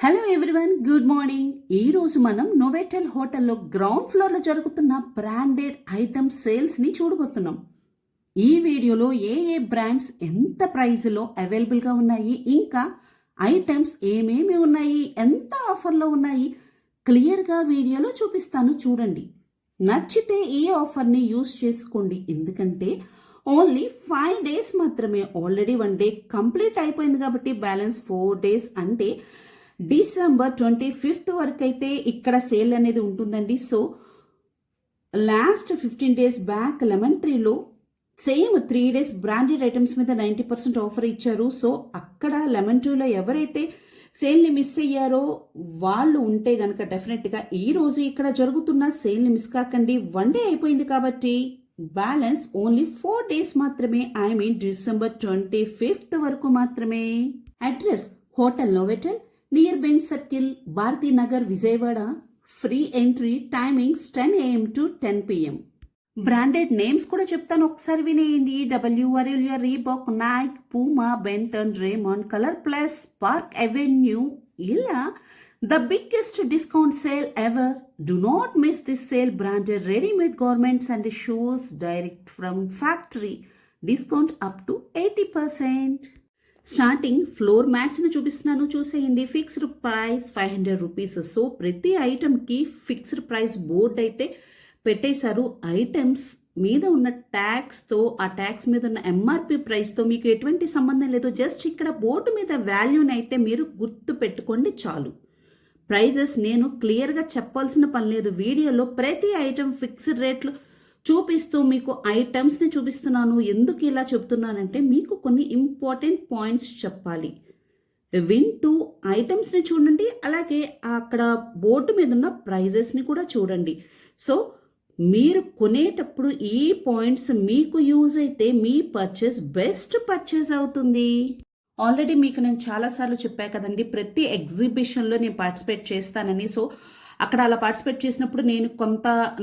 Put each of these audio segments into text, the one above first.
Hello everyone, good morning. ఈరోజు మనం నోవెటెల్ హోటల్లో గ్రౌండ్ ఫ్లోర్లో జరుగుతున్న బ్రాండెడ్ ఐటమ్స్ సేల్స్ని చూడబోతున్నాం. ఈ వీడియోలో ఏ బ్రాండ్స్ ఎంత ప్రైస్లో అవైలబుల్గా ఉన్నాయి, ఇంకా ఐటమ్స్ ఏమేమి ఉన్నాయి, ఎంత ఆఫర్లో ఉన్నాయి క్లియర్గా వీడియోలో చూపిస్తాను. చూడండి, నచ్చితే ఈ ఆఫర్ని యూస్ చేసుకోండి. ఎందుకంటే ఓన్లీ 5 days మాత్రమే. ఆల్రెడీ 1 day కంప్లీట్ అయిపోయింది కాబట్టి బ్యాలెన్స్ 4 days, అంటే December 25th వరకు అయితే ఇక్కడ సేల్ అనేది ఉంటుందండి. So last 15 days back Lemon ట్రీలో సేమ్ 3 days బ్రాండెడ్ ఐటమ్స్ మీద 90% ఆఫర్ ఇచ్చారు. సో అక్కడ లెమన్ ట్రీలో ఎవరైతే సేల్ని మిస్ అయ్యారో వాళ్ళు ఉంటే కనుక డెఫినెట్గా ఈరోజు ఇక్కడ జరుగుతున్న సేల్ని మిస్ కాకండి. 1 day అయిపోయింది కాబట్టి బ్యాలెన్స్ ఓన్లీ 4 days మాత్రమే. ఐ మీన్ December 25th వరకు మాత్రమే. Address hotel Novotel, near bench circle, Bharathi Nagar, Vijayawada. Free entry. Timings 10 AM to 10 PM. Branded names కూడా చెప్తాను, ఒకసారి వినేయండి. WRL, Reebok, Nike, Puma, Benetton, Raymond, colour plus, Park Avenue. ఇలా the biggest discount sale ever. Do not miss this sale. Branded ready-made garments and shoes direct from factory. Discount up to 80%. Starting floor మ్యాట్స్ని చూపిస్తున్నాను, చూసేయండి. Fixed price 500 rupees. So ప్రతి ఐటమ్కి fixed price board అయితే పెట్టేశారు. Items మీద ఉన్న ట్యాక్స్తో, ఆ tax మీద ఉన్న MRP ప్రైస్తో మీకు ఎటువంటి సంబంధం లేదు. జస్ట్ ఇక్కడ బోర్డు మీద వాల్యూని అయితే మీరు గుర్తు పెట్టుకోండి చాలు. ప్రైజెస్ నేను క్లియర్గా చెప్పాల్సిన పని లేదు. వీడియోలో ప్రతి ఐటమ్ ఫిక్స్డ్ రేట్లు చూపిస్తూ మీకు ఐటమ్స్ని చూపిస్తున్నాను. ఎందుకు ఇలా చెప్తున్నానంటే మీకు కొన్ని ఇంపార్టెంట్ పాయింట్స్ చెప్పాలి. వింటూ ఐటమ్స్ని చూడండి, అలాగే అక్కడ బోర్డు మీద ఉన్న ప్రైజెస్ని కూడా చూడండి. సో మీరు కొనేటప్పుడు ఈ పాయింట్స్ మీకు యూజ్ అయితే మీ పర్చేస్ బెస్ట్ పర్చేస్ అవుతుంది. ఆల్రెడీ మీకు నేను చాలాసార్లు చెప్పా కదండి, ప్రతి ఎగ్జిబిషన్లో నేను పార్టిసిపేట్ చేస్తానని. సో అక్కడ అలా పార్టిసిపేట్ చేసినప్పుడు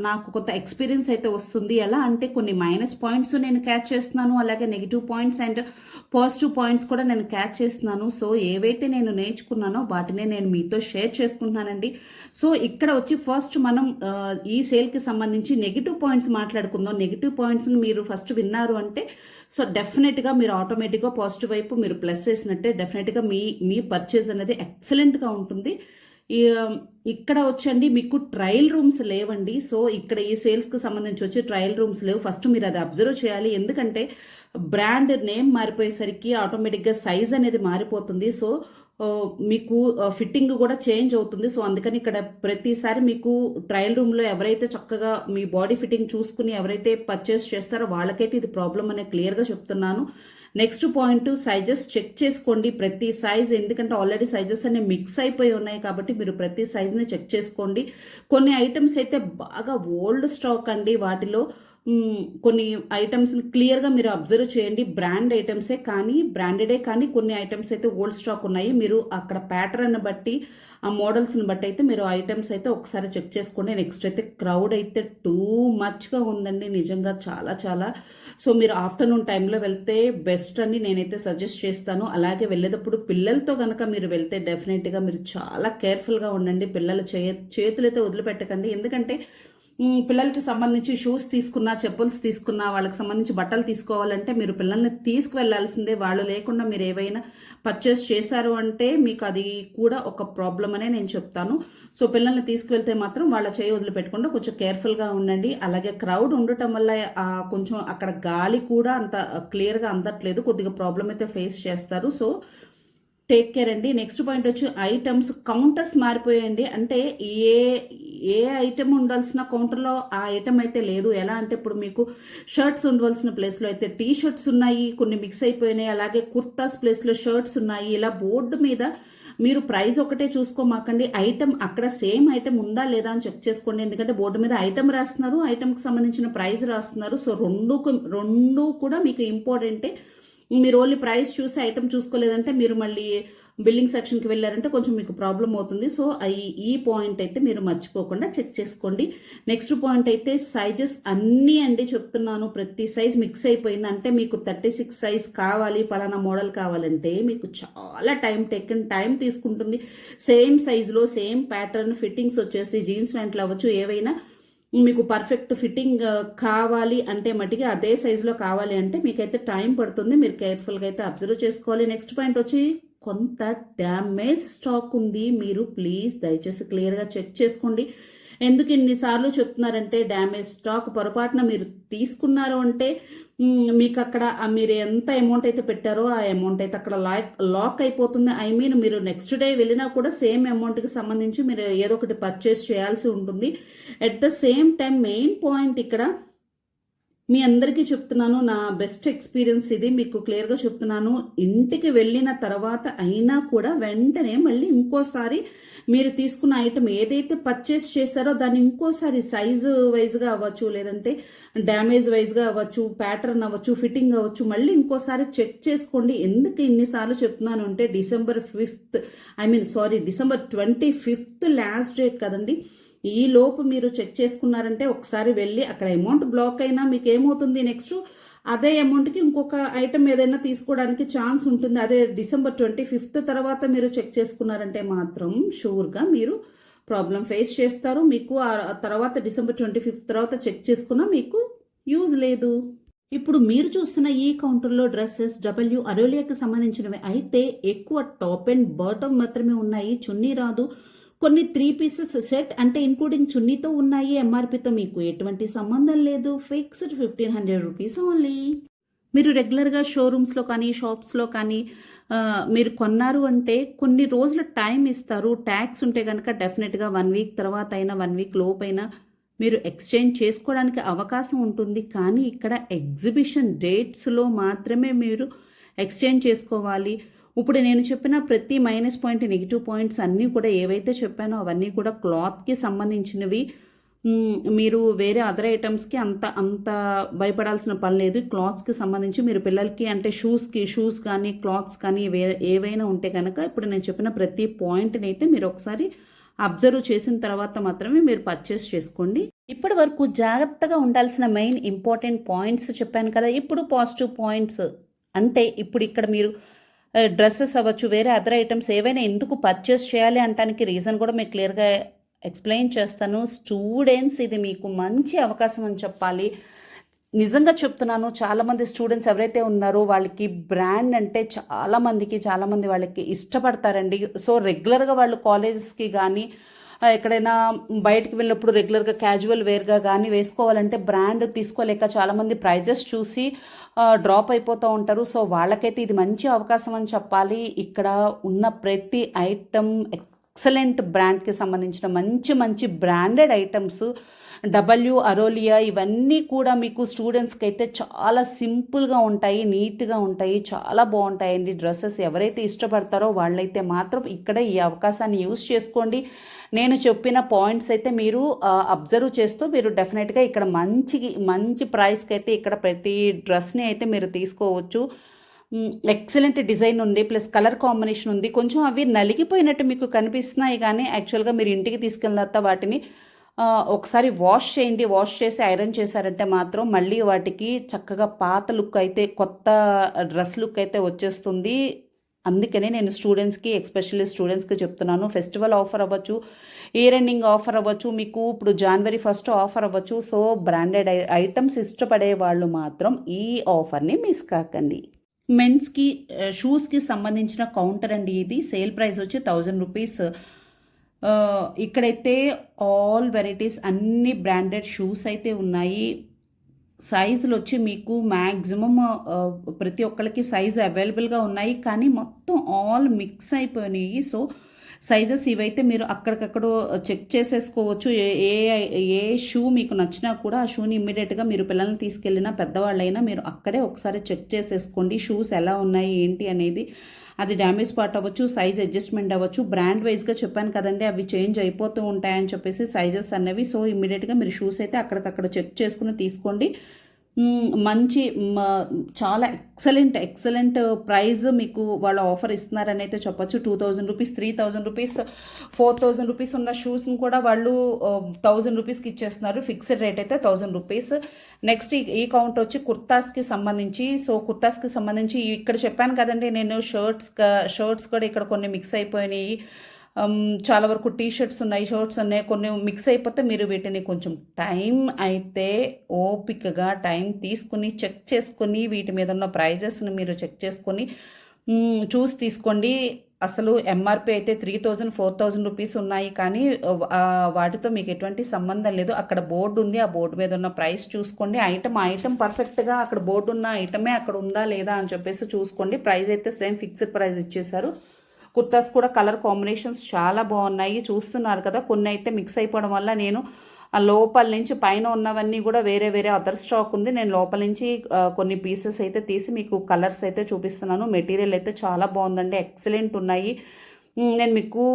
నాకు కొంత ఎక్స్పీరియన్స్ అయితే వస్తుంది. ఎలా అంటే కొన్ని మైనస్ పాయింట్స్ నేను క్యాచ్ చేస్తున్నాను, అలాగే negative points and positive points కూడా నేను క్యాచ్ చేస్తున్నాను. సో ఏవైతే నేను నేర్చుకున్నానో వాటినే నేను మీతో షేర్ చేసుకుంటున్నానండి. సో ఇక్కడ వచ్చి ఫస్ట్ మనం ఈ సేల్కి సంబంధించి నెగిటివ్ పాయింట్స్ మాట్లాడుకుందాం. నెగిటివ్ పాయింట్స్ని మీరు ఫస్ట్ విన్నారు అంటే సో డెఫినెట్గా మీరు ఆటోమేటిక్గా పాజిటివ్ వైపు మీరు ప్లస్ చేసినట్టే డెఫినెట్గా మీ పర్చేజ్ అనేది ఎక్సలెంట్గా ఉంటుంది. ఇక్కడ వచ్చండి మీకు ట్రయల్ రూమ్స్ లేవండి. సో ఇక్కడ ఈ సేల్స్కి సంబంధించి వచ్చి ట్రయల్ రూమ్స్ లేవు. ఫస్ట్ మీరు అది అబ్జర్వ్ చేయాలి. ఎందుకంటే బ్రాండ్ నేమ్ మారిపోయేసరికి ఆటోమేటిక్గా సైజ్ అనేది మారిపోతుంది. సో మీకు ఫిట్టింగ్ కూడా చేంజ్ అవుతుంది. సో అందుకని ఇక్కడ ప్రతిసారి మీకు ట్రయల్ రూమ్లో ఎవరైతే చక్కగా మీ బాడీ ఫిట్టింగ్ చూసుకుని ఎవరైతే పర్చేస్ చేస్తారో వాళ్ళకైతే ఇది ప్రాబ్లం అనే క్లియర్గా చెప్తున్నాను. నెక్స్ట్ పాయింట్, సైజెస్ చెక్ చేసుకోండి ప్రతి సైజ్. ఎందుకంటే ఆల్రెడీ సైజెస్ అనే మిక్స్ అయిపోయి ఉన్నాయి కాబట్టి మీరు ప్రతి సైజ్ని చెక్ చేసుకోండి. కొన్ని ఐటమ్స్ అయితే బాగా ఓల్డ్ స్టాక్ అండి. వాటిలో కొన్ని ఐటమ్స్ని క్లియర్గా మీరు అబ్జర్వ్ చేయండి. బ్రాండ్ ఐటమ్సే కానీ బ్రాండెడే కానీ కొన్ని ఐటమ్స్ అయితే ఓల్డ్ స్టాక్ ఉన్నాయి. మీరు అక్కడ ప్యాటర్న్ బట్టి ఆ మోడల్స్ని బట్టి అయితే మీరు ఐటమ్స్ అయితే ఒకసారి చెక్ చేసుకోండి. నెక్స్ట్ అయితే క్రౌడ్ అయితే టూ మచ్గా ఉందండి, నిజంగా చాలా చాలా. సో మీరు ఆఫ్టర్నూన్ టైంలో వెళ్తే బెస్ట్ అని నేనైతే సజెస్ట్ చేస్తాను. అలాగే వెళ్ళేటప్పుడు పిల్లలతో కనుక మీరు వెళ్తే డెఫినెట్గా మీరు చాలా కేర్ఫుల్గా ఉండండి. పిల్లల చేతులైతే వదిలిపెట్టకండి. ఎందుకంటే పిల్లలకి సంబంధించి షూస్ తీసుకున్నా, చెప్పుల్స్ తీసుకున్నా, వాళ్ళకి సంబంధించి బట్టలు తీసుకోవాలంటే మీరు పిల్లల్ని తీసుకువెళ్లాల్సిందే. వాళ్ళు లేకుండా మీరు ఏవైనా పర్చేస్ చేశారు అంటే మీకు అది కూడా ఒక ప్రాబ్లం అనే నేను చెప్తాను. సో పిల్లల్ని తీసుకువెళ్తే మాత్రం వాళ్ళ చేయి వదిలిపెట్టకుండా కొంచెం కేర్ఫుల్గా ఉండండి. అలాగే క్రౌడ్ ఉండటం వల్ల కొంచెం అక్కడ గాలి కూడా అంత క్లియర్గా అందట్లేదు, కొద్దిగా ప్రాబ్లం అయితే ఫేస్ చేస్తారు. సో టేక్ కేర్ అండి. నెక్స్ట్ పాయింట్ వచ్చి ఐటమ్స్ కౌంటర్స్ మారిపోయాయండి. అంటే ఏ ఐటమ్ ఉండాల్సిన కౌంటర్లో ఆ ఐటమ్ అయితే లేదు. ఎలా అంటే ఇప్పుడు మీకు షర్ట్స్ ఉండవలసిన ప్లేస్లో అయితే టీ షర్ట్స్ ఉన్నాయి, కొన్ని మిక్స్ అయిపోయినాయి. అలాగే కుర్తాస్ ప్లేస్లో షర్ట్స్ ఉన్నాయి. ఇలా బోర్డు మీద మీరు ప్రైస్ ఒకటే చూసుకోమాకండి, ఐటమ్ అక్కడ సేమ్ ఐటమ్ ఉందా లేదా అని చెక్ చేసుకోండి. ఎందుకంటే బోర్డు మీద ఐటమ్ రాస్తున్నారు, ఐటమ్కి సంబంధించిన ప్రైస్ రాస్తున్నారు. సో రెండు కూడా మీకు ఇంపార్టెంటే. మీరు ఓన్లీ ప్రైస్ చూసి ఐటమ్ చూసుకోలేదంటే మీరు మళ్ళీ బిల్లింగ్ సెక్షన్కి వెళ్ళారంటే కొంచెం మీకు ప్రాబ్లం అవుతుంది. సో ఈ పాయింట్ అయితే మీరు మర్చిపోకుండా చెక్ చేసుకోండి. నెక్స్ట్ పాయింట్ అయితే సైజెస్ అన్నీ అండి చెప్తున్నాను, ప్రతి సైజ్ మిక్స్ అయిపోయింది. అంటే మీకు 36 సైజ్ కావాలి, పలానా మోడల్ కావాలంటే మీకు చాలా టైం తీసుకుంటుంది. సేమ్ సైజులో సేమ్ ప్యాటర్న్ ఫిట్టింగ్స్ వచ్చేసి జీన్స్ ప్యాంట్లు అవ్వచ్చు, ఏవైనా మీకు పర్ఫెక్ట్ ఫిట్టింగ్ కావాలి అంటే మటుకి అదే సైజులో కావాలి అంటే మీకైతే టైం పడుతుంది. మీరు కేర్ఫుల్గా అయితే అబ్జర్వ్ చేసుకోవాలి. నెక్స్ట్ పాయింట్ వచ్చి కొంత డ్యామేజ్ స్టాక్ ఉంది. మీరు ప్లీజ్ దయచేసి క్లియర్గా చెక్ చేసుకోండి. ఎందుకు ఇన్నిసార్లు చెప్తున్నారంటే డ్యామేజ్ స్టాక్ పొరపాటున మీరు తీసుకున్నారు అంటే మీకు అక్కడ మీరు ఎంత అమౌంట్ అయితే పెట్టారో ఆ అమౌంట్ అయితే అక్కడ లాక్ అయిపోతుంది. ఐ మీన్ మీరు నెక్స్ట్ డే వెళ్ళినా కూడా సేమ్ అమౌంట్కి సంబంధించి మీరు ఏదో ఒకటి పర్చేస్ చేయాల్సి ఉంటుంది. At the same time main point ఇక్కడ మీ అందరికీ చెప్తున్నాను, నా బెస్ట్ ఎక్స్పీరియన్స్ ఇది, మీకు క్లియర్గా చెప్తున్నాను. ఇంటికి వెళ్ళిన తర్వాత అయినా కూడా వెంటనే మళ్ళీ ఇంకోసారి మీరు తీసుకున్న ఐటమ్ ఏదైతే పర్చేస్ చేశారో దాన్ని ఇంకోసారి సైజు వైజ్గా అవ్వచ్చు, లేదంటే డ్యామేజ్ వైజ్గా అవ్వచ్చు, ప్యాటర్న్ అవ్వచ్చు, ఫిట్టింగ్ అవ్వచ్చు, మళ్ళీ ఇంకోసారి చెక్ చేసుకోండి. ఎందుకు ఇన్నిసార్లు చెప్తున్నాను అంటే డిసెంబర్ 25th లాస్ట్ డేట్ కదండి. ఈ లోపు మీరు చెక్ చేసుకున్నారంటే ఒకసారి వెళ్ళి అక్కడ అమౌంట్ బ్లాక్ అయినా మీకు ఏమవుతుంది, నెక్స్ట్ అదే అమౌంట్కి ఇంకొక ఐటమ్ ఏదైనా తీసుకోవడానికి ఛాన్స్ ఉంటుంది. అదే డిసెంబర్ 25th తర్వాత మీరు చెక్ చేసుకున్నారంటే మాత్రం షూర్గా మీరు ప్రాబ్లం ఫేస్ చేస్తారు. మీకు ఆ తర్వాత డిసెంబర్ 25th తర్వాత చెక్ చేసుకున్నా మీకు యూజ్ లేదు. ఇప్పుడు మీరు చూస్తున్న ఈ కౌంటర్లో డ్రెస్సెస్ అరోలియాకి సంబంధించినవి అయితే ఎక్కువ టాప్ అండ్ బాటమ్ మాత్రమే ఉన్నాయి, చున్నీ రాదు. కొన్ని 3 పీసెస్ సెట్ అంటే ఇంక్లూడింగ్ చున్నీతో ఉన్నాయి. ఎంఆర్పితో మీకు ఎటువంటి సంబంధం లేదు. Fixed 1500 rupees only. మీరు రెగ్యులర్గా షోరూమ్స్లో కానీ షాప్స్లో కానీ మీరు కొన్నారు అంటే కొన్ని రోజుల టైం ఇస్తారు. ట్యాక్స్ ఉంటే కనుక డెఫినెట్గా 1 వీక్ తర్వాత అయినా 1 వీక్ లోపైనా మీరు ఎక్స్చేంజ్ చేసుకోవడానికి అవకాశం ఉంటుంది. కానీ ఇక్కడ ఎగ్జిబిషన్ డేట్స్లో మాత్రమే మీరు ఎక్స్చేంజ్ చేసుకోవాలి. ఇప్పుడు నేను చెప్పిన ప్రతి మైనస్ పాయింట్, నెగిటివ్ పాయింట్స్ అన్నీ కూడా ఏవైతే చెప్పానో అవన్నీ కూడా క్లాత్కి సంబంధించినవి. మీరు వేరే అదర్ ఐటమ్స్కి అంత భయపడాల్సిన పని లేదు. క్లాత్స్కి సంబంధించి మీరు పిల్లలకి అంటే షూస్ కానీ క్లాత్స్ కానీ ఏవైనా ఉంటే కనుక ఇప్పుడు నేను చెప్పిన ప్రతి పాయింట్ని అయితే మీరు ఒకసారి అబ్జర్వ్ చేసిన తర్వాత మాత్రమే మీరు పర్చేస్ చేసుకోండి. ఇప్పటి వరకు జాగ్రత్తగా ఉండాల్సిన మెయిన్ ఇంపార్టెంట్ పాయింట్స్ చెప్పాను కదా. ఇప్పుడు పాజిటివ్ పాయింట్స్ అంటే ఇప్పుడు ఇక్కడ మీరు డ్రెస్సెస్ అవ్వచ్చు, వేరే అదర్ ఐటమ్స్ ఏవైనా ఎందుకు పర్చేస్ చేయాలి అంటానికి రీజన్ కూడా మీకు క్లియర్గా ఎక్స్ప్లెయిన్ చేస్తాను. స్టూడెంట్స్ ఇది మీకు మంచి అవకాశం అని చెప్పాలి. నిజంగా చెప్తున్నాను, చాలామంది స్టూడెంట్స్ ఎవరైతే ఉన్నారో వాళ్ళకి బ్రాండ్ అంటే చాలామంది వాళ్ళకి ఇష్టపడతారండి. సో రెగ్యులర్గా వాళ్ళు కాలేజెస్కి కానీ ఎక్కడైనా బయటకు వెళ్ళినప్పుడు రెగ్యులర్గా క్యాజువల్ వేర్గా కానీ వేసుకోవాలంటే బ్రాండ్ తీసుకోలేక చాలామంది ప్రైజెస్ చూసి డ్రాప్ అయిపోతూ ఉంటారు. సో వాళ్ళకైతే ఇది మంచి అవకాశం అని చెప్పాలి. ఇక్కడ ఉన్న ప్రతి ఐటమ్ ఎక్సలెంట్ బ్రాండ్కి సంబంధించిన మంచి బ్రాండెడ్ ఐటమ్స్ అరోలియా ఇవన్నీ కూడా మీకు స్టూడెంట్స్కి అయితే చాలా సింపుల్గా ఉంటాయి, నీట్గా ఉంటాయి, చాలా బాగుంటాయండి. డ్రెస్సెస్ ఎవరైతే ఇష్టపడతారో వాళ్ళైతే మాత్రం ఇక్కడ ఈ అవకాశాన్ని యూజ్ చేసుకోండి. నేను చెప్పిన పాయింట్స్ అయితే మీరు అబ్జర్వ్ చేస్తూ మీరు డెఫినెట్గా ఇక్కడ మంచి ప్రైస్కి అయితే ఇక్కడ ప్రతి డ్రెస్ని అయితే మీరు తీసుకోవచ్చు. ఎక్సలెంట్ డిజైన్ ఉంది, ప్లస్ కలర్ కాంబినేషన్ ఉంది. కొంచెం అవి నలిగిపోయినట్టు మీకు కనిపిస్తున్నాయి, కానీ యాక్చువల్గా మీరు ఇంటికి తీసుకెళ్ళిన తర్వాత వాటిని ఒకసారి వాష్ చేయండి. వాష్ చేసి ఐరన్ చేశారంటే మాత్రం మళ్ళీ వాటికి చక్కగా పాత లుక్ అయితే, కొత్త డ్రెస్ లుక్ అయితే వచ్చేస్తుంది. అందుకనే నేను స్టూడెంట్స్కి, ఎస్పెషల్లీ స్టూడెంట్స్కి చెప్తున్నాను. ఫెస్టివల్ ఆఫర్ అవ్వచ్చు, ఇయర్ ఎండింగ్ ఆఫర్ అవ్వచ్చు, మీకు ఇప్పుడు January 1st ఆఫర్ అవ్వచ్చు. సో బ్రాండెడ్ ఐటమ్స్ ఇష్టపడే వాళ్ళు మాత్రం ఈ ఆఫర్ని మిస్ కాకండి. మెన్స్కి షూస్కి సంబంధించిన కౌంటర్ అండి ఇది. సేల్ ప్రైస్ వచ్చి 1000 రూపీస్. ఇక్కడైతే ఆల్ వెరైటీస్ అన్ని బ్రాండెడ్ షూస్ అయితే ఉన్నాయి. సైజులు వచ్చి మీకు మ్యాక్సిమం ప్రతి ఒక్కరికి సైజు అవైలబుల్గా ఉన్నాయి, కానీ మొత్తం ఆల్ మిక్స్ అయిపోయినాయి. సో సైజెస్ ఇవైతే మీరు అక్కడికక్కడ చెక్ చేసేసుకోవచ్చు. ఏ షూ మీకు నచ్చినా కూడా ఆ షూని ఇమ్మీడియట్గా మీరు పిల్లల్ని తీసుకెళ్ళినా పెద్దవాళ్ళైనా మీరు అక్కడే ఒకసారి చెక్ చేసేసుకోండి. షూస్ ఎలా ఉన్నాయి ఏంటి అనేది, అది డ్యామేజ్ పార్ట్ అవ్వచ్చు, సైజ్ అడ్జస్ట్మెంట్ అవ్వచ్చు. బ్రాండ్ వైజ్గా చెప్పాను కదండి, అవి చేంజ్ అయిపోతూ ఉంటాయని చెప్పేసి సైజెస్ అన్నవి. సో ఇమ్మీడియట్గా మీరు షూస్ అయితే అక్కడికక్కడ చెక్ చేసుకుని తీసుకోండి. మంచి మ చాలా ఎక్సలెంట్ ప్రైస్ మీకు వాళ్ళు ఆఫర్ ఇస్తున్నారని అయితే చెప్పొచ్చు. 2000 రూపీస్, 3000 రూపీస్, 4000 రూపీస్ ఉన్న షూస్ని కూడా వాళ్ళు 1000 రూపీస్కి ఇచ్చేస్తున్నారు. ఫిక్స్డ్ రేట్ అయితే 1000 రూపీస్. నెక్స్ట్ ఈ కౌంటర్ వచ్చి కుర్తాస్కి సంబంధించి. సో కుర్తాస్కి సంబంధించి ఇక్కడ చెప్పాను కదండి నేను, షర్ట్స్ కూడా ఇక్కడ కొన్ని మిక్స్ అయిపోయినాయి. చాలా వరకు టీ షర్ట్స్ ఉన్నాయి, షర్ట్స్ ఉన్నాయి, కొన్ని మిక్స్ అయిపోతే మీరు వీటిని కొంచెం టైం అయితే ఓపికగా టైం తీసుకుని చెక్ చేసుకొని వీటి మీద ఉన్న ప్రైజెస్ని మీరు చెక్ చేసుకొని చూసి తీసుకోండి. అసలు ఎంఆర్పి అయితే 3000, 4000 రూపీస్ ఉన్నాయి, కానీ వాటితో మీకు ఎటువంటి సంబంధం లేదు. అక్కడ బోర్డు ఉంది, ఆ బోర్డు మీద ఉన్న ప్రైస్ చూసుకోండి. ఐటమ్ పర్ఫెక్ట్గా అక్కడ బోర్డు ఉన్న ఐటమే అక్కడ ఉందా లేదా అని చెప్పేసి చూసుకోండి. ప్రైస్ అయితే సేమ్ ఫిక్స్డ్ ప్రైస్ ఇచ్చేసారు. కుర్తాస్ కూడా కలర్ కాంబినేషన్స్ చాలా బాగున్నాయి, చూస్తున్నారు కదా. కొన్ని అయితే మిక్స్ అయిపోవడం వల్ల నేను ఆ లోపల నుంచి పైన ఉన్నవన్నీ కూడా వేరే అదర్ స్టాక్ ఉంది. నేను లోపల నుంచి కొన్ని పీసెస్ అయితే తీసి మీకు కలర్స్ అయితే చూపిస్తున్నాను. మెటీరియల్ అయితే చాలా బాగుందండి, ఎక్సలెంట్ ఉన్నాయి. నేను మీకు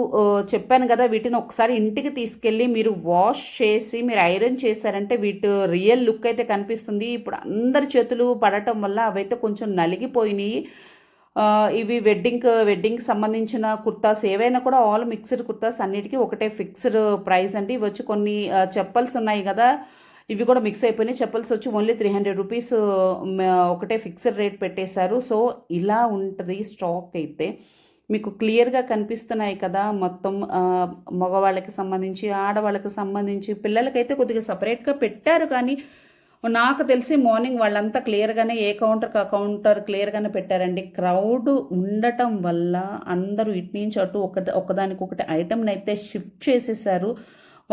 చెప్పాను కదా, వీటిని ఒకసారి ఇంటికి తీసుకెళ్ళి మీరు వాష్ చేసి మీరు ఐరన్ చేశారంటే వీటి రియల్ లుక్ అయితే కనిపిస్తుంది. ఇప్పుడు అందరి చేతులు పడటం వల్ల అవైతే కొంచెం నలిగిపోయినాయి. ఇవి వెడ్డింగ్ సంబంధించిన కుర్తాస్ ఏవైనా కూడా ఆల్ మిక్స్డ్ కుర్తాస్ అన్నిటికీ ఒకటే ఫిక్స్డ్ ప్రైస్ అండి. ఇవి వచ్చి కొన్ని చెప్పల్స్ ఉన్నాయి కదా, ఇవి కూడా మిక్స్ అయిపోయినాయి. చెప్పల్స్ వచ్చి ఓన్లీ 300 రూపీస్ ఒకటే ఫిక్స్డ్ రేట్ పెట్టేశారు. సో ఇలా ఉంటుంది స్టాక్ అయితే. మీకు క్లియర్గా కనిపిస్తున్నాయి కదా, మొత్తం మగవాళ్ళకి సంబంధించి, ఆడవాళ్ళకి సంబంధించి, పిల్లలకైతే కొద్దిగా సపరేట్గా పెట్టారు. కానీ నాకు తెలిసి మార్నింగ్ వాళ్ళంతా క్లియర్గానే ఏ కౌంటర్కి ఆ కౌంటర్ క్లియర్గానే పెట్టారండి. క్రౌడ్ ఉండటం వల్ల అందరూ ఇటు నుంచి అటు ఒకదానికొకటి ఐటమ్ని అయితే షిఫ్ట్ చేసేసారు.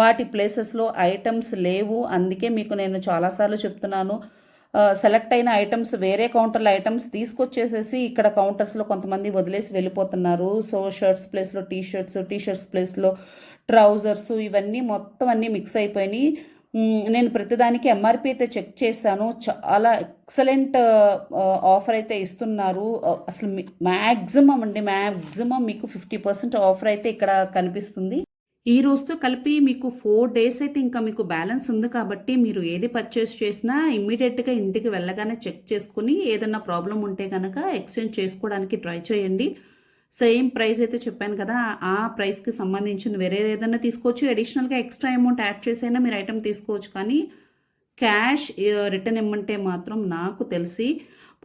వాటి ప్లేసెస్లో ఐటమ్స్ లేవు. అందుకే మీకు నేను చాలాసార్లు చెప్తున్నాను, సెలెక్ట్ అయిన ఐటమ్స్ వేరే కౌంటర్లో ఐటమ్స్ తీసుకొచ్చేసేసి ఇక్కడ కౌంటర్స్లో కొంతమంది వదిలేసి వెళ్ళిపోతున్నారు. సో షర్ట్స్ ప్లేస్లో టీ షర్ట్స్ ప్లేస్లో ట్రౌజర్స్, ఇవన్నీ మొత్తం అన్నీ మిక్స్ అయిపోయినాయి. నేను ప్రతిదానికి ఎంఆర్పి అయితే చెక్ చేశాను. చాలా ఎక్సలెంట్ ఆఫర్ అయితే ఇస్తున్నారు. అసలు మ్యాక్సిమం మీకు 50% ఆఫర్ అయితే ఇక్కడ కనిపిస్తుంది. ఈ రోజుతో కలిపి మీకు 4 డేస్ అయితే ఇంకా మీకు బ్యాలెన్స్ ఉంది. కాబట్టి మీరు ఏది పర్చేస్ చేసినా ఇమ్మీడియట్గా ఇంటికి వెళ్ళగానే చెక్ చేసుకుని ఏదైనా ప్రాబ్లం ఉంటే కనుక ఎక్స్చేంజ్ చేసుకోవడానికి ట్రై చేయండి. సేమ్ ప్రైస్ అయితే చెప్పాను కదా, ఆ ప్రైస్కి సంబంధించిన వేరే ఏదైనా తీసుకోవచ్చు. అడిషనల్గా ఎక్స్ట్రా అమౌంట్ యాడ్ చేసైనా మీరు ఐటమ్ తీసుకోవచ్చు. కానీ క్యాష్ రిటర్న్ ఇమ్మంటే మాత్రం నాకు తెలిసి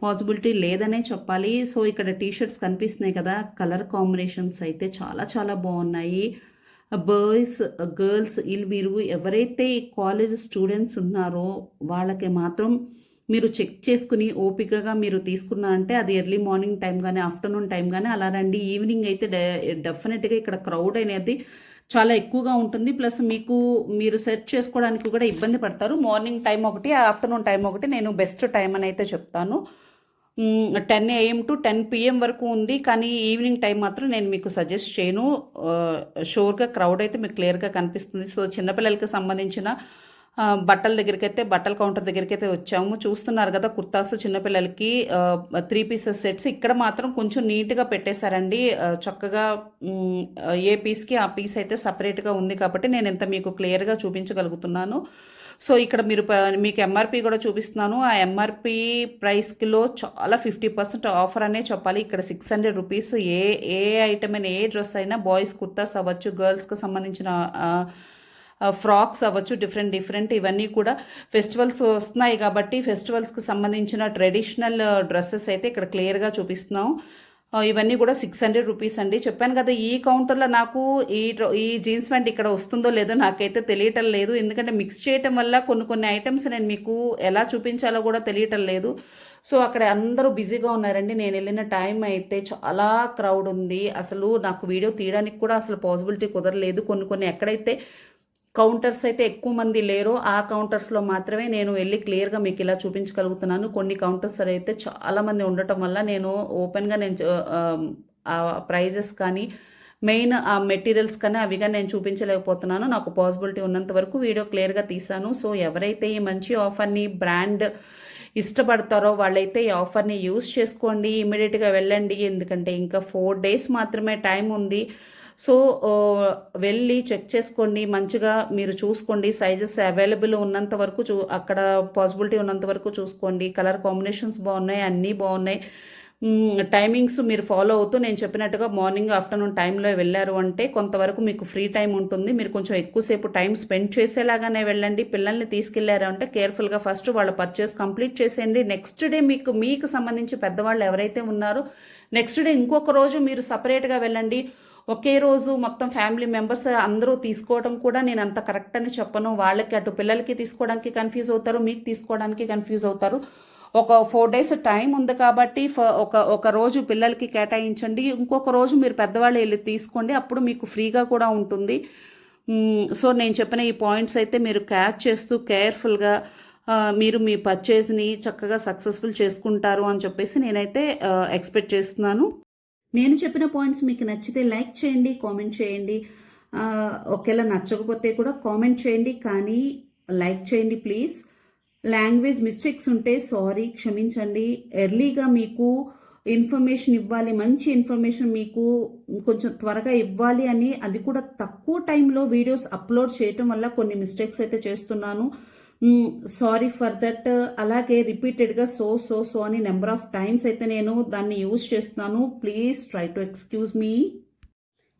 పాసిబిలిటీ లేదనే చెప్పాలి. సో ఇక్కడ టీ షర్ట్స్ కనిపిస్తున్నాయి కదా, కలర్ కాంబినేషన్స్ అయితే చాలా బాగున్నాయి. బాయ్స్, గర్ల్స్, మీరు ఎవరైతే కాలేజ్ స్టూడెంట్స్ ఉన్నారో వాళ్ళకి మాత్రం మీరు చెక్ చేసుకుని ఓపికగా మీరు తీసుకున్నారంటే అది ఎర్లీ మార్నింగ్ టైం కానీ ఆఫ్టర్నూన్ టైం కానీ అలా రండి. ఈవినింగ్ అయితే డెఫినెట్గా ఇక్కడ క్రౌడ్ అనేది చాలా ఎక్కువగా ఉంటుంది. ప్లస్ మీరు సెర్చ్ చేసుకోవడానికి కూడా ఇబ్బంది పడతారు. మార్నింగ్ టైం ఒకటి, ఆఫ్టర్నూన్ టైం ఒకటి నేను బెస్ట్ టైం అని అయితే చెప్తాను. 10 AM to 10 PM వరకు ఉంది. కానీ ఈవినింగ్ టైం మాత్రం నేను మీకు సజెస్ట్ చేయను. షూర్గా క్రౌడ్ అయితే మీకు క్లియర్గా కనిపిస్తుంది. సో చిన్నపిల్లలకి సంబంధించిన బట్టల కౌంటర్ దగ్గరికి అయితే వచ్చాము. చూస్తున్నారు కదా, కుర్తాస్ చిన్నపిల్లలకి 3 పీసెస్ సెట్స్. ఇక్కడ మాత్రం కొంచెం నీట్గా పెట్టేశారండి. చక్కగా ఏ పీస్కి ఆ పీస్ అయితే సపరేట్గా ఉంది కాబట్టి నేను ఇంత మీకు క్లియర్గా చూపించగలుగుతున్నాను. సో ఇక్కడ మీకు ఎంఆర్పి కూడా చూపిస్తున్నాను. ఆ ఎంఆర్పి ప్రైస్కిలో చాలా 50% ఆఫర్ అనే చెప్పాలి. ఇక్కడ 600 రూపీస్ ఏ ఐటమ్ అయినా, ఏ డ్రెస్ అయినా, బాయ్స్ కుర్తాస్ అవ్వచ్చు, గర్ల్స్కి సంబంధించిన ఫ్రాక్స్ అవ్వచ్చు, డిఫరెంట్ ఇవన్నీ కూడా ఫెస్టివల్స్ వస్తున్నాయి కాబట్టి ఫెస్టివల్స్కి సంబంధించిన ట్రెడిషనల్ డ్రెస్సెస్ అయితే ఇక్కడ క్లియర్గా చూపిస్తున్నాం. ఇవన్నీ కూడా 600 రూపీస్ అండి. చెప్పాను కదా, ఈ కౌంటర్లో నాకు ఈ జీన్స్ ప్యాంట్ ఇక్కడ వస్తుందో లేదో నాకైతే తెలియటం లేదు. ఎందుకంటే మిక్స్ చేయటం వల్ల కొన్ని ఐటమ్స్ నేను మీకు ఎలా చూపించాలో కూడా తెలియటం లేదు. సో అక్కడ అందరూ బిజీగా ఉన్నారండి. నేను వెళ్ళిన టైం అయితే చాలా క్రౌడ్ ఉంది. అసలు నాకు వీడియో తీయడానికి కూడా అసలు పాసిబిలిటీ కుదరలేదు. కొన్ని ఎక్కడైతే కౌంటర్స్ అయితే ఎక్కువ మంది లేరో ఆ కౌంటర్స్లో మాత్రమే నేను వెళ్ళి క్లియర్గా మీకు ఇలా చూపించగలుగుతున్నాను. కొన్ని కౌంటర్స్ అయితే చాలామంది ఉండటం వల్ల నేను ఓపెన్గా ఆ ప్రైజెస్ కానీ మెయిన్ ఆ మెటీరియల్స్ కానీ అవిగా నేను చూపించలేకపోతున్నాను. నాకు పాసిబిలిటీ ఉన్నంత వరకు వీడియో క్లియర్గా తీశాను. సో ఎవరైతే ఈ మంచి ఆఫర్ని బ్రాండ్ ఇష్టపడతారో వాళ్ళైతే ఈ ఆఫర్ని యూస్ చేసుకోండి, ఇమీడియట్గా వెళ్ళండి. ఎందుకంటే ఇంకా 4 డేస్ మాత్రమే టైం ఉంది. సో వెళ్ళి చెక్ చేసుకోండి, మంచిగా మీరు చూసుకోండి. సైజెస్ అవైలబుల్ ఉన్నంత వరకు అక్కడ పాసిబిలిటీ ఉన్నంత వరకు చూసుకోండి. కలర్ కాంబినేషన్స్ బాగున్నాయి, అన్నీ బాగున్నాయి. టైమింగ్స్ మీరు ఫాలో అవుతూ నేను చెప్పినట్టుగా మార్నింగ్ ఆఫ్టర్నూన్ టైంలో వెళ్ళారు అంటే కొంతవరకు మీకు ఫ్రీ టైం ఉంటుంది. మీరు కొంచెం ఎక్కువసేపు టైం స్పెండ్ చేసేలాగానే వెళ్ళండి. పిల్లల్ని తీసుకెళ్లారు అంటే కేర్ఫుల్గా ఫస్ట్ వాళ్ళ పర్చేస్ కంప్లీట్ చేసేయండి. నెక్స్ట్ డే మీకు సంబంధించి పెద్దవాళ్ళు ఎవరైతే ఉన్నారో నెక్స్ట్ డే ఇంకొక రోజు మీరు సపరేట్గా వెళ్ళండి. ఒకే రోజు మొత్తం ఫ్యామిలీ మెంబర్స్ అందరూ తీసుకోవడం కూడా నేను అంత కరెక్ట్ అని చెప్పను. వాళ్ళకి అటు పిల్లలకి తీసుకోవడానికి కన్ఫ్యూజ్ అవుతారు, మీకు తీసుకోవడానికి కన్ఫ్యూజ్ అవుతారు. ఒక 4 days టైం ఉంది కాబట్టి ఒక రోజు పిల్లలకి కేటాయించండి, ఇంకొక రోజు మీరు పెద్దవాళ్ళు వెళ్ళి తీసుకోండి, అప్పుడు మీకు ఫ్రీగా కూడా ఉంటుంది. సో నేను చెప్పిన ఈ పాయింట్స్ అయితే మీరు క్యాచ్ చేస్తూ కేర్ఫుల్గా మీరు మీ పర్చేజ్ని చక్కగా సక్సెస్ఫుల్ చేసుకుంటారు అని చెప్పేసి నేనైతే ఎక్స్పెక్ట్ చేస్తున్నాను. నేను చెప్పిన పాయింట్స్ మీకు నచ్చితే లైక్ చేయండి, కామెంట్ చేయండి. ఒకవేళ నచ్చకపోతే కూడా కామెంట్ చేయండి, కానీ లైక్ చేయండి ప్లీజ్. లాంగ్వేజ్ మిస్టేక్స్ ఉంటే సారీ, క్షమించండి. ఎర్లీగా మీకు ఇన్ఫర్మేషన్ ఇవ్వాలి, మంచి ఇన్ఫర్మేషన్ మీకు కొంచెం త్వరగా ఇవ్వాలి అని, అది కూడా తక్కువ టైంలో వీడియోస్ అప్లోడ్ చేయటం వల్ల కొన్ని మిస్టేక్స్ అయితే చేస్తున్నాను. Sorry for that. అలాగే రిపీటెడ్గా సో అని నెంబర్ ఆఫ్ టైమ్స్ అయితే నేను దాన్ని యూజ్ చేస్తున్నాను. Please try to excuse me.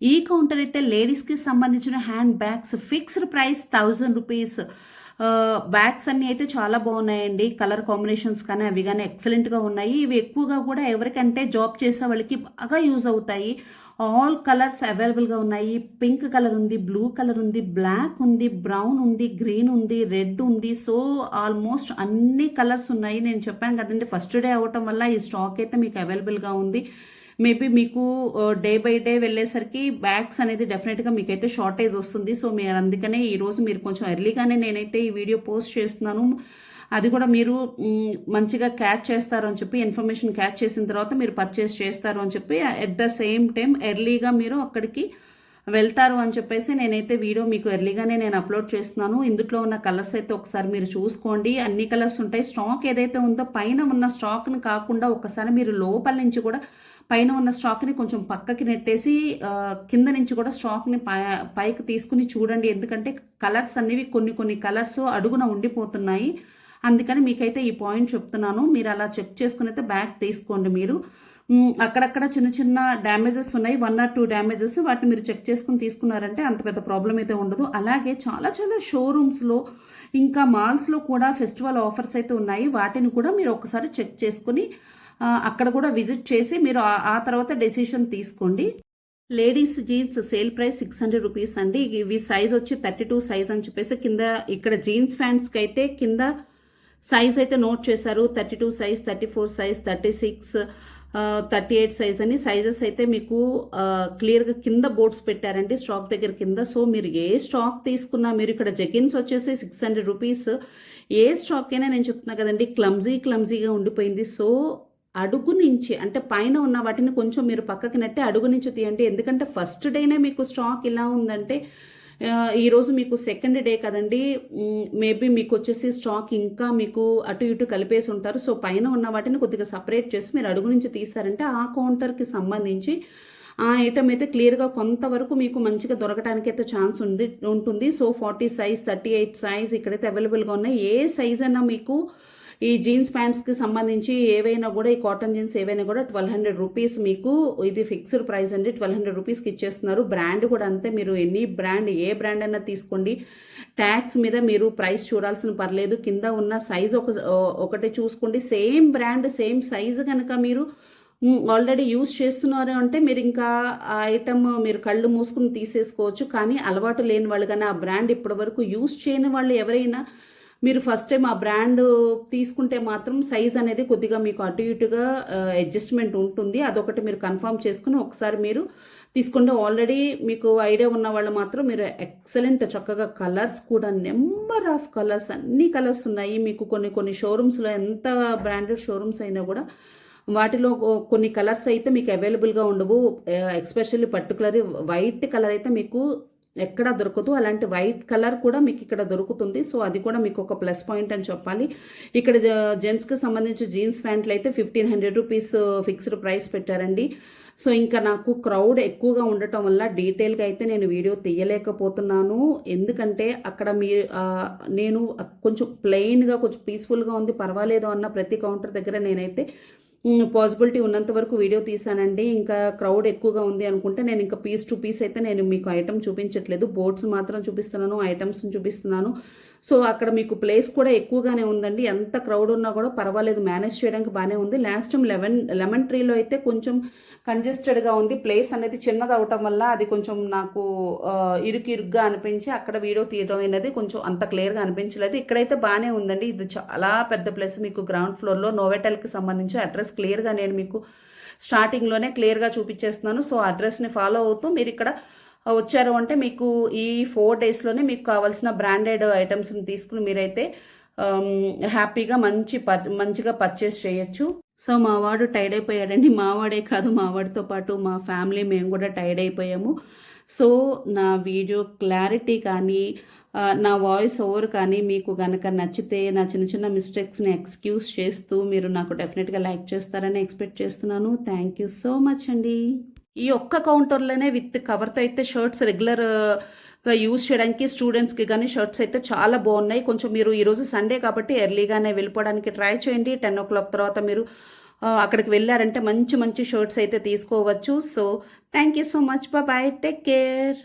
ఈ కౌంటర్ అయితే లేడీస్కి సంబంధించిన hand bags, fixed price 1000 rupees. Bags అన్నీ అయితే చాలా బాగున్నాయండి. కలర్ కాంబినేషన్స్ కానీ అవి కానీ ఎక్సలెంట్గా ఉన్నాయి. ఇవి ఎక్కువగా కూడా ఎవరికంటే జాబ్ చేసే వాళ్ళకి బాగా యూజ్ అవుతాయి. ఆల్ కలర్స్ అవైలబుల్గా ఉన్నాయి. పింక్ కలర్ ఉంది, బ్లూ కలర్ ఉంది, బ్లాక్ ఉంది, బ్రౌన్ ఉంది, గ్రీన్ ఉంది, రెడ్ ఉంది. సో ఆల్మోస్ట్ అన్ని కలర్స్ ఉన్నాయి. నేను చెప్పాను కదండి, ఫస్ట్ డే అవ్వటం వల్ల ఈ స్టాక్ అయితే మీకు అవైలబుల్గా ఉంది. మేబీ మీకు డే బై డే వెళ్ళేసరికి బ్యాగ్స్ అనేది డెఫినెట్గా మీకైతే షార్టేజ్ వస్తుంది. సో మీరు అందుకనే ఈరోజు మీరు కొంచెం ఎర్లీగానే నేనైతే ఈ వీడియో పోస్ట్ చేస్తున్నాను. అది కూడా మీరు మంచిగా క్యాచ్ చేస్తారు అని చెప్పి, ఇన్ఫర్మేషన్ క్యాచ్ చేసిన తర్వాత మీరు పర్చేస్ చేస్తారు అని చెప్పి, ఎట్ ద సేమ్ టైం ఎర్లీగా మీరు అక్కడికి వెళ్తారు అని చెప్పేసి నేనైతే వీడియో మీకు ఎర్లీగానే నేను అప్లోడ్ చేస్తున్నాను. ఇందులో ఉన్న కలర్స్ అయితే ఒకసారి మీరు చూసుకోండి. అన్ని కలర్స్ ఉంటాయి. స్టాక్ ఏదైతే ఉందో పైన ఉన్న స్టాక్ని కాకుండా ఒకసారి మీరు లోపల నుంచి కూడా పైన ఉన్న స్టాక్ని కొంచెం పక్కకి నెట్టేసి కింద నుంచి కూడా స్టాక్ని పైకి తీసుకుని చూడండి. ఎందుకంటే కలర్స్ అనేవి కొన్ని కలర్స్ అడుగున ఉండిపోతున్నాయి. అందుకని మీకైతే ఈ పాయింట్ చెప్తున్నాను. మీరు అలా చెక్ చేసుకుని అయితే బ్యాగ్ తీసుకోండి. మీరు అక్కడక్కడ చిన్న డ్యామేజెస్ ఉన్నాయి, 1 or 2 డ్యామేజెస్. వాటిని మీరు చెక్ చేసుకుని తీసుకున్నారంటే అంత పెద్ద ప్రాబ్లం అయితే ఉండదు. అలాగే చాలా షోరూమ్స్లో ఇంకా మాల్స్లో కూడా ఫెస్టివల్ ఆఫర్స్ అయితే ఉన్నాయి. వాటిని కూడా మీరు ఒకసారి చెక్ చేసుకుని అక్కడ కూడా విజిట్ చేసి మీరు ఆ తర్వాత డెసిషన్ తీసుకోండి. Ladies jeans sale price 600 rupees అండి. ఇవి సైజ్ వచ్చి 32 సైజ్ అని చెప్పేసి కింద ఇక్కడ జీన్స్ ఫ్యాంట్స్కి అయితే కింద సైజ్ అయితే నోట్ చేశారు. 32 సైజ్, 34 సైజ్, 36, 38 సైజ్ అని సైజెస్ అయితే మీకు క్లియర్గా కింద బోర్డ్స్ పెట్టారండి స్టాక్ దగ్గర కింద. సో మీరు ఏ స్టాక్ తీసుకున్నా, మీరు ఇక్కడ జెగిన్స్ వచ్చేసి 600 రూపీస్. ఏ స్టాక్ అయినా నేను చెప్తున్నా కదండి, క్లమ్జీగా ఉండిపోయింది. సో అడుగు నుంచి అంటే పైన ఉన్న వాటిని కొంచెం మీరు పక్కకి నెట్టి అడుగు నుంచి తీయండి. ఎందుకంటే ఫస్ట్ డేనే మీకు స్టాక్ ఇలా ఉందంటే ఈరోజు మీకు సెకండ్ డే కదండి, మేబీ మీకు వచ్చేసి స్టాక్ ఇంకా మీకు అటు ఇటు కలిపేసి ఉంటారు. సో పైన ఉన్న వాటిని కొద్దిగా సపరేట్ చేసి మీరు అడుగు నుంచి తీస్తారంటే ఆ కౌంటర్కి సంబంధించి ఆ ఐటమ్ అయితే క్లియర్గా కొంతవరకు మీకు మంచిగా దొరకడానికి అయితే ఛాన్స్ ఉంటుంది. సో 40 సైజ్, 38 సైజ్ ఇక్కడైతే అవైలబుల్గా ఉన్నాయి. ఏ సైజ్ అయినా మీకు ఈ జీన్స్ ప్యాంట్స్కి సంబంధించి ఏవైనా కూడా, ఈ కాటన్ జీన్స్ ఏవైనా కూడా 1200 రూపీస్ మీకు ఇది ఫిక్స్డ్ ప్రైస్ అండి. 1200 రూపీస్కి ఇచ్చేస్తున్నారు. బ్రాండ్ కూడా అంతే. మీరు ఏ బ్రాండ్ అయినా తీసుకోండి, ట్యాక్స్ మీద మీరు ప్రైస్ చూడాల్సిన పర్లేదు. కింద ఉన్న సైజ్ ఒకటి చూసుకోండి. సేమ్ బ్రాండ్ సేమ్ సైజు కనుక మీరు ఆల్రెడీ యూజ్ చేస్తున్నారు అంటే మీరు ఇంకా ఆ ఐటమ్ మీరు కళ్ళు మూసుకుని తీసేసుకోవచ్చు. కానీ అలవాటు లేని వాళ్ళు కానీ, ఆ బ్రాండ్ ఇప్పటి వరకు యూజ్ చేయని వాళ్ళు ఎవరైనా మీరు ఫస్ట్ టైం ఆ బ్రాండ్ తీసుకుంటే మాత్రం సైజ్ అనేది కొద్దిగా మీకు అటు ఇటుగా అడ్జస్ట్మెంట్ ఉంటుంది. అదొకటి మీరు కన్ఫర్మ్ చేసుకుని ఒకసారి మీరు తీసుకోండి. ఆల్రెడీ మీకు ఐడియా ఉన్న వాళ్ళు మాత్రం మీరు ఎక్సలెంట్ చక్కగా కలర్స్ కూడా నెంబర్ ఆఫ్ కలర్స్, అన్ని కలర్స్ ఉన్నాయి. మీకు కొన్ని షోరూమ్స్లో ఎంత బ్రాండెడ్ షోరూమ్స్ అయినా కూడా వాటిలో కొన్ని కలర్స్ అయితే మీకు అవైలబుల్గా ఉండవు. ఎస్పెషల్లీ పర్టికులర్ వైట్ కలర్ అయితే మీకు ఎక్కడ దొరకదు. అలాంటి వైట్ కలర్ కూడా మీకు ఇక్కడ దొరుకుతుంది. సో అది కూడా మీకు ఒక ప్లస్ పాయింట్ అని చెప్పాలి. ఇక్కడ జెంట్స్కి సంబంధించి జీన్స్ ప్యాంట్లు అయితే 1500 రూపీస్ ఫిక్స్డ్ ప్రైస్ పెట్టారండి. సో ఇంకా నాకు క్రౌడ్ ఎక్కువగా ఉండటం వల్ల డీటెయిల్గా అయితే నేను వీడియో తీయలేకపోతున్నాను. ఎందుకంటే అక్కడ నేను కొంచెం ప్లెయిన్గా కొంచెం పీస్ఫుల్గా ఉంది, పర్వాలేదు అన్న ప్రతి కౌంటర్ దగ్గర నేనైతే పాసిబిలిటీ ఉన్నంత వరకు వీడియో తీసానండి. ఇంకా క్రౌడ్ ఎక్కువగా ఉంది అనుకుంటే నేను ఇంకా పీస్ టు పీస్ అయితే నేను మీకు ఐటమ్ చూపించట్లేదు, బోర్డ్స్ మాత్రం చూపిస్తున్నాను, ఐటమ్స్ చూపిస్తున్నాను. సో అక్కడ మీకు ప్లేస్ కూడా ఎక్కువగానే ఉందండి. ఎంత క్రౌడ్ ఉన్నా కూడా పర్వాలేదు, మేనేజ్ చేయడానికి బాగానే ఉంది. లాస్ట్ టైం లెమన్ ట్రీలో అయితే కొంచెం కంజెస్టెడ్గా ఉంది, ప్లేస్ అనేది చిన్నది అవటం వల్ల అది కొంచెం నాకు ఇరుగ్గా అనిపించి అక్కడ వీడియో తీయడం అనేది కొంచెం అంత క్లియర్గా అనిపించలేదు. ఇక్కడైతే బాగానే ఉందండి. ఇది చాలా పెద్ద ప్లేస్. మీకు గ్రౌండ్ ఫ్లోర్లో నోవెటెల్కి సంబంధించి అడ్రస్ క్లియర్గా నేను మీకు స్టార్టింగ్లోనే క్లియర్గా చూపించేస్తున్నాను. సో అడ్రస్ని ఫాలో అవుతూ మీరు ఇక్కడ వచ్చారు అంటే మీకు ఈ 4 డేస్లోనే మీకు కావాల్సిన బ్రాండెడ్ ఐటమ్స్ని తీసుకుని మీరైతే హ్యాపీగా మంచిగా పర్చేస్ చేయొచ్చు. సో మా వాడు టైర్డ్ అయిపోయాడండి. మావాడే కాదు, మావాడితో పాటు మా ఫ్యామిలీ మేము కూడా టైర్డ్ అయిపోయాము. సో నా వీడియో క్లారిటీ కానీ నా వాయిస్ ఓవర్ కానీ మీకు కనుక నచ్చితే నా చిన్న మిస్టేక్స్ని ఎక్స్క్యూజ్ చేస్తూ మీరు నాకు డెఫినెట్గా లైక్ చేస్తారని ఎక్స్పెక్ట్ చేస్తున్నాను. థ్యాంక్ యూ సో మచ్ అండి. ఈ ఒక్క కౌంటర్లోనే విత్ కవర్తో అయితే షర్ట్స్ రెగ్యులర్గా యూజ్ చేయడానికి స్టూడెంట్స్కి కానీ షర్ట్స్ అయితే చాలా బాగున్నాయి. కొంచెం మీరు ఈరోజు సండే కాబట్టి ఎర్లీగానే వెళ్ళిపోవడానికి ట్రై చేయండి. 10 o'clock తర్వాత మీరు అక్కడికి వెళ్ళారంటే మంచి షర్ట్స్ అయితే తీసుకోవచ్చు. So thank you so much. Bye, take care.